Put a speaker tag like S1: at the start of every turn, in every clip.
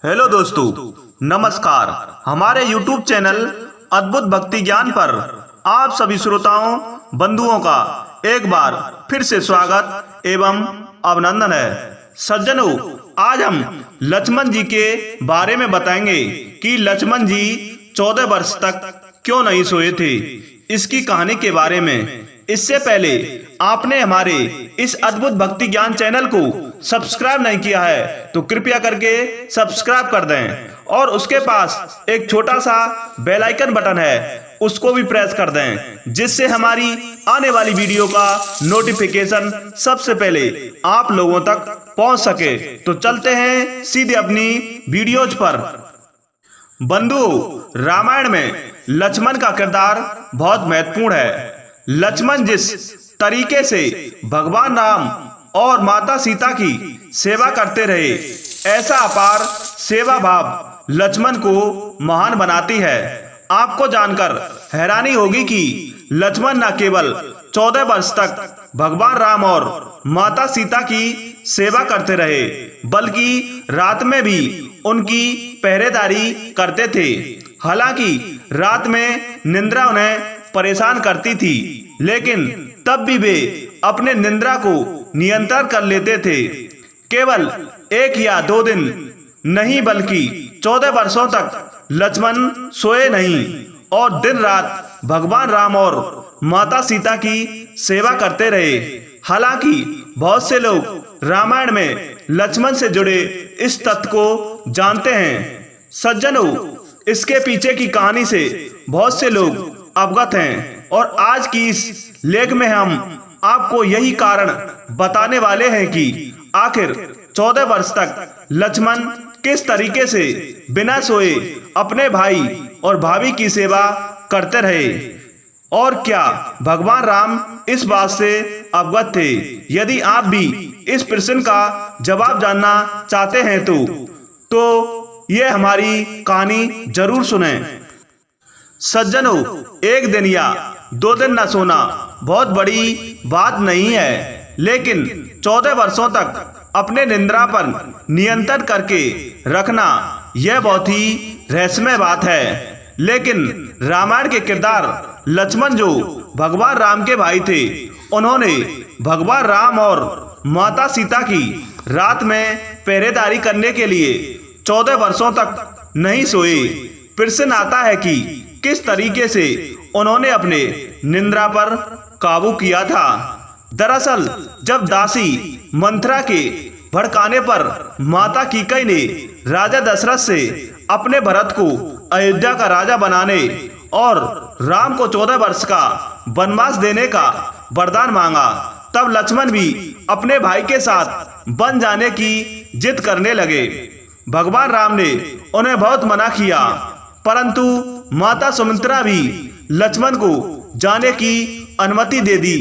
S1: Hello दोस्तों, नमस्कार। हमारे YouTube चैनल अद्भुत भक्ति ज्ञान पर आप सभी श्रोताओं बंधुओं का एक बार फिर से स्वागत एवं अभिनंदन है। सज्जनों, आज हम लक्ष्मण जी के बारे में बताएंगे कि लक्ष्मण जी 14 वर्ष तक क्यों नहीं सोए थे, इसकी कहानी के बारे में। इससे पहले आपने हमारे इस अद्भुत भक्ति ज्ञान चैनल को सब्सक्राइब नहीं किया है तो कृपया करके सब्सक्राइब कर दें और उसके पास एक छोटा सा बेल आइकन बटन है, उसको भी प्रेस कर दें, जिससे हमारी आने वाली वीडियो का नोटिफिकेशन सबसे पहले आप लोगों तक पहुंच सके। तो चलते हैं सीधे अपनी वीडियोज पर। बंधुओं, रामायण में लक्ष्मण का किरदार बहुत महत्वपूर्ण है। लक्ष्मण जिस तरीके से भगवान राम और माता सीता की सेवा करते रहे, ऐसा अपार सेवा भाव लक्ष्मण को महान बनाती है। आपको जानकर हैरानी होगी कि लक्ष्मण न केवल 14 वर्ष तक भगवान राम और माता सीता की सेवा करते रहे, बल्कि रात में भी उनकी पहरेदारी करते थे। हालांकि रात में निद्रा उन्हें परेशान करती थी, लेकिन तब भी वे अपने निद्रा को नियंत्रण कर लेते थे। केवल 1 या 2 दिन नहीं, बल्कि 14 वर्षों तक लक्ष्मण सोए नहीं और दिन रात भगवान राम और माता सीता की सेवा करते रहे। हालांकि बहुत से लोग रामायण में लक्ष्मण से जुड़े इस तथ्य को जानते हैं। सज्जनों, इसके पीछे की कहानी से बहुत से लोग अवगत हैं और आज की इस लेख में हम आपको यही कारण बताने वाले हैं कि आखिर 14 वर्ष तक लक्ष्मण किस तरीके से बिना सोए अपने भाई और भाभी की सेवा करते रहे और क्या भगवान राम इस बात से अवगत थे। यदि आप भी इस प्रश्न का जवाब जानना चाहते हैं तो ये हमारी कहानी जरूर सुनें। सज्जनों, 1 दिन या 2 दिन न सोना बहुत बड़ी बात नहीं है, लेकिन 14 वर्षों तक अपने निद्रा पर नियंत्रण करके रखना यह बहुत ही रहस्यमय बात है। लेकिन रामायण के किरदार लक्ष्मण, जो भगवान राम के भाई थे, उन्होंने भगवान राम और माता सीता की रात में पहरेदारी करने के लिए 14 वर्षों तक नहीं सोए। प्रश्न आता है कि किस तरीके से उन्होंने अपने निद्रा पर काबू किया था। दरअसल जब दासी मंथरा के भड़काने पर माता कैकेयी ने राजा दशरथ से अपने भरत को अयोध्या का राजा बनाने और राम को 14 वर्ष का वनवास देने का वरदान मांगा, तब लक्ष्मण भी अपने भाई के साथ बन जाने की जिद करने लगे। भगवान राम ने उन्हें बहुत मना किया, परंतु माता सुमित्रा भी लक्ष्मण को जाने की अनुमति दे दी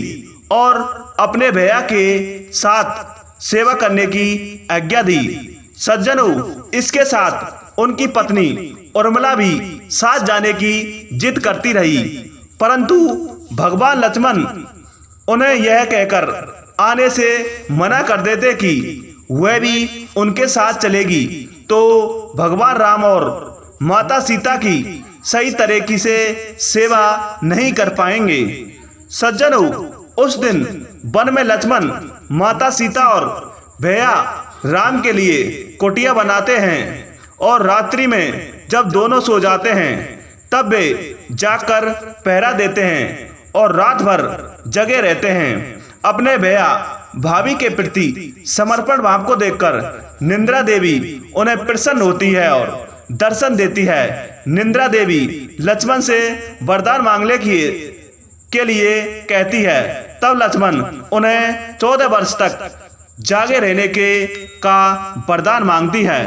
S1: और अपने भैया के साथ सेवा करने की आज्ञा दी। सज्जनों, इसके साथ उनकी पत्नी उर्मिला भी साथ जाने की जिद करती रही, परंतु भगवान लक्ष्मण उन्हें यह कहकर आने से मना कर देते कि वह भी उनके साथ चलेगी तो भगवान राम और माता सीता की सही तरीके से सेवा नहीं कर पाएंगे। सज्जनों, उस दिन वन में लक्ष्मण माता सीता और भैया राम के लिए कुटिया बनाते हैं और रात्रि में जब दोनों सो जाते हैं तब वे जाकर पहरा देते हैं और रात भर जगे रहते हैं। अपने भैया भाभी के प्रति समर्पण भाव को देखकर निद्रा देवी उन्हें प्रसन्न होती है और दर्शन देती है। निद्रा देवी लक्ष्मण से वरदान मांगने के लिए कहती है, तब लक्ष्मण उन्हें 14 वर्ष तक जागे रहने का वरदान मांगती है।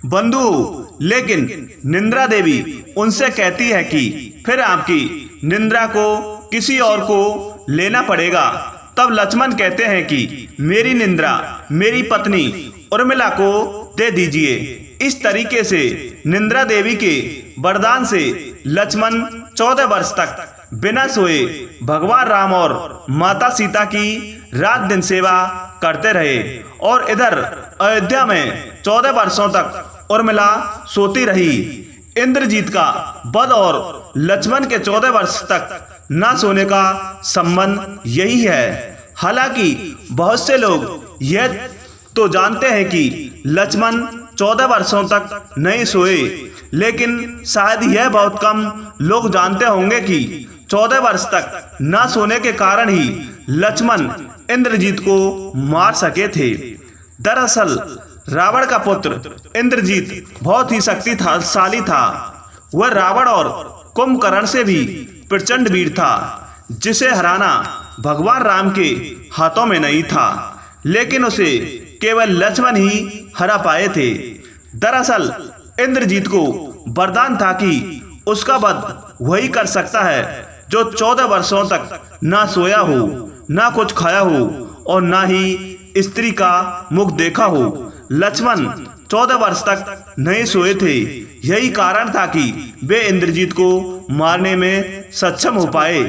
S1: बंधु, लेकिन निद्रा देवी उनसे कहती है कि फिर आपकी निद्रा को किसी और को लेना पड़ेगा। तब लक्ष्मण कहते हैं कि मेरी निद्रा मेरी पत्नी उर्मिला को दे दीजिए। इस तरीके से निद्रा देवी के वरदान से लक्ष्मण 14 वर्ष तक बिना सोए भगवान राम और माता सीता की रात दिन सेवा करते रहे और इधर अयोध्या में 14 वर्षों तक उर्मिला सोती रही। इंद्रजीत का वध और लक्ष्मण के 14 वर्ष तक न सोने का संबंध यही है। हालांकि बहुत से लोग यह तो जानते हैं कि लक्ष्मण 14 वर्षों तक नहीं सोए, लेकिन शायद यह बहुत कम लोग जानते होंगे कि 14 वर्ष तक न सोने के कारण ही लक्ष्मण इंद्रजीत को मार सके थे। दरअसल रावण का पुत्र इंद्रजीत बहुत ही शक्तिशाली था। वह रावण और कुंभकर्ण से भी प्रचंड वीर था, जिसे हराना भगवान राम के हाथों में नहीं था, लेकिन उसे केवल लक्ष्मण ही हरा पाए थे। दरअसल इंद्रजीत को वरदान था कि उसका वध वही कर सकता है जो 14 वर्षों तक ना सोया हो, ना कुछ खाया हो और ना ही स्त्री का मुख देखा हो। लक्ष्मण 14 वर्ष तक नहीं सोए थे। यही कारण था कि वे इंद्रजीत को मारने में सक्षम हो पाए।